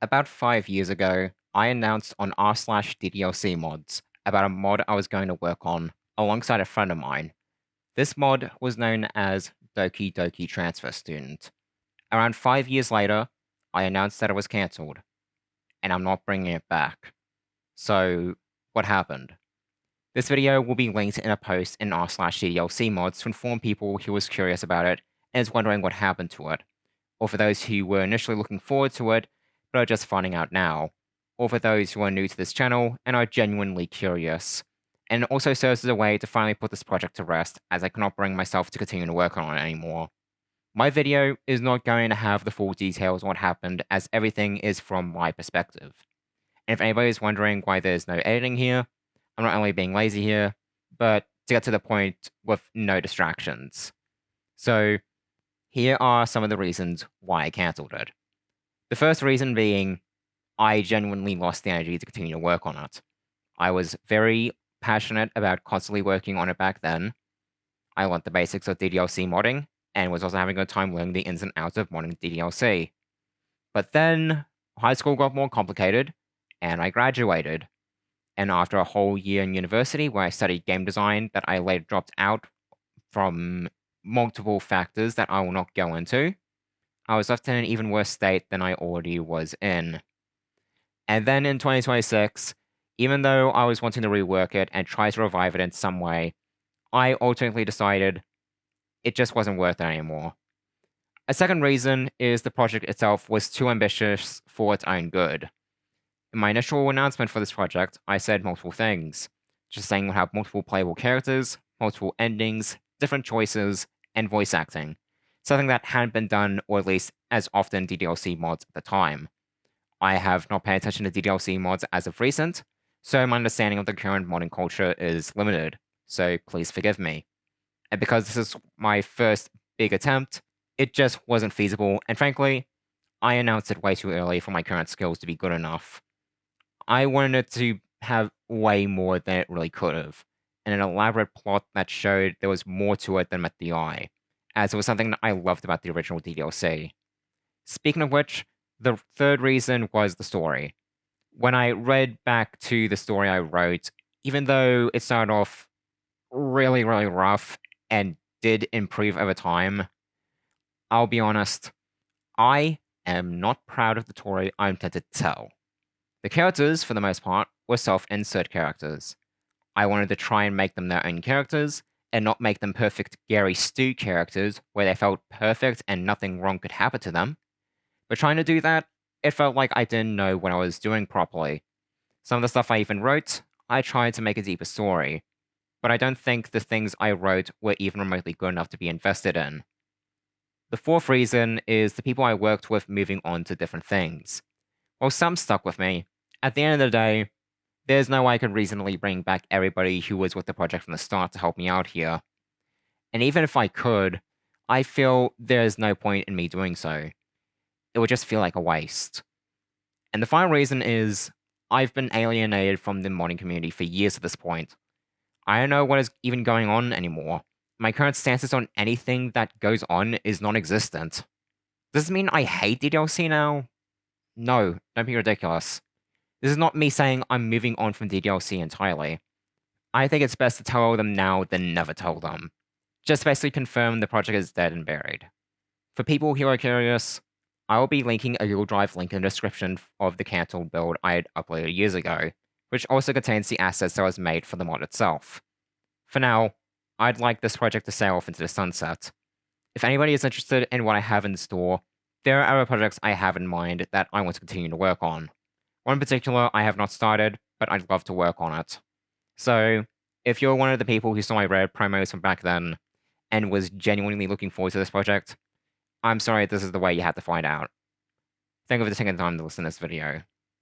About 5 years ago, I announced on r/DDLC mods about a mod I was going to work on alongside a friend of mine. This mod was known as Doki Doki Transfer Student. Around 5 years later, I announced that it was cancelled, and I'm not bringing it back. So, what happened? This video will be linked in a post in r/DDLC mods to inform people who was curious about it and is wondering what happened to it, or for those who were initially looking forward to it but are just finding out now, or for those who are new to this channel and are genuinely curious. And it also serves as a way to finally put this project to rest, as I cannot bring myself to continue to work on it anymore. My video is not going to have the full details on what happened, as everything is from my perspective. And if anybody is wondering why there's no editing here, I'm not only being lazy here, but to get to the point with no distractions. So, here are some of the reasons why I cancelled it. The first reason being, I genuinely lost the energy to continue to work on it. I was very passionate about constantly working on it back then. I learned the basics of DDLC modding, and was also having a good time learning the ins and outs of modding DDLC. But then, high school got more complicated, and I graduated. And after a whole year in university where I studied game design that I later dropped out from multiple factors that I will not go into, I was left in an even worse state than I already was in. And then in 2026, even though I was wanting to rework it and try to revive it in some way, I ultimately decided it just wasn't worth it anymore. A second reason is the project itself was too ambitious for its own good. In my initial announcement for this project, I said multiple things, just saying we'll have multiple playable characters, multiple endings, different choices, and voice acting, something that hadn't been done, or at least as often DDLC mods at the time. I have not paid attention to DDLC mods as of recent, so my understanding of the current modding culture is limited, so please forgive me. And because this is my first big attempt, it just wasn't feasible, and frankly, I announced it way too early for my current skills to be good enough. I wanted it to have way more than it really could have, and an elaborate plot that showed there was more to it than met the eye, as it was something that I loved about the original DDLC. Speaking of which, the third reason was the story. When I read back to the story I wrote, even though it started off really, really rough and did improve over time, I'll be honest, I am not proud of the story I'm tempted to tell. The characters, for the most part, were self-insert characters. I wanted to try and make them their own characters, and not make them perfect Gary Stu characters where they felt perfect and nothing wrong could happen to them. But trying to do that, it felt like I didn't know what I was doing properly. Some of the stuff I even wrote, I tried to make a deeper story, but I don't think the things I wrote were even remotely good enough to be invested in. The fourth reason is the people I worked with moving on to different things. While some stuck with me, at the end of the day, there's no way I could reasonably bring back everybody who was with the project from the start to help me out here. And even if I could, I feel there's no point in me doing so. It would just feel like a waste. And the final reason is, I've been alienated from the modding community for years at this point. I don't know what is even going on anymore. My current stances on anything that goes on is non-existent. Does this mean I hate DDLC now? No, don't be ridiculous. This is not me saying I'm moving on from DDLC entirely. I think it's best to tell them now than never tell them. Just basically confirm the project is dead and buried. For people who are curious, I will be linking a Google Drive link in the description of the cancelled build I had uploaded years ago, which also contains the assets that was made for the mod itself. For now, I'd like this project to sail off into the sunset. If anybody is interested in what I have in store, there are other projects I have in mind that I want to continue to work on. One in particular I have not started, but I'd love to work on it. So, if you're one of the people who saw my Reddit promos from back then, and was genuinely looking forward to this project, I'm sorry this is the way you had to find out. Thank you for taking the time to listen to this video.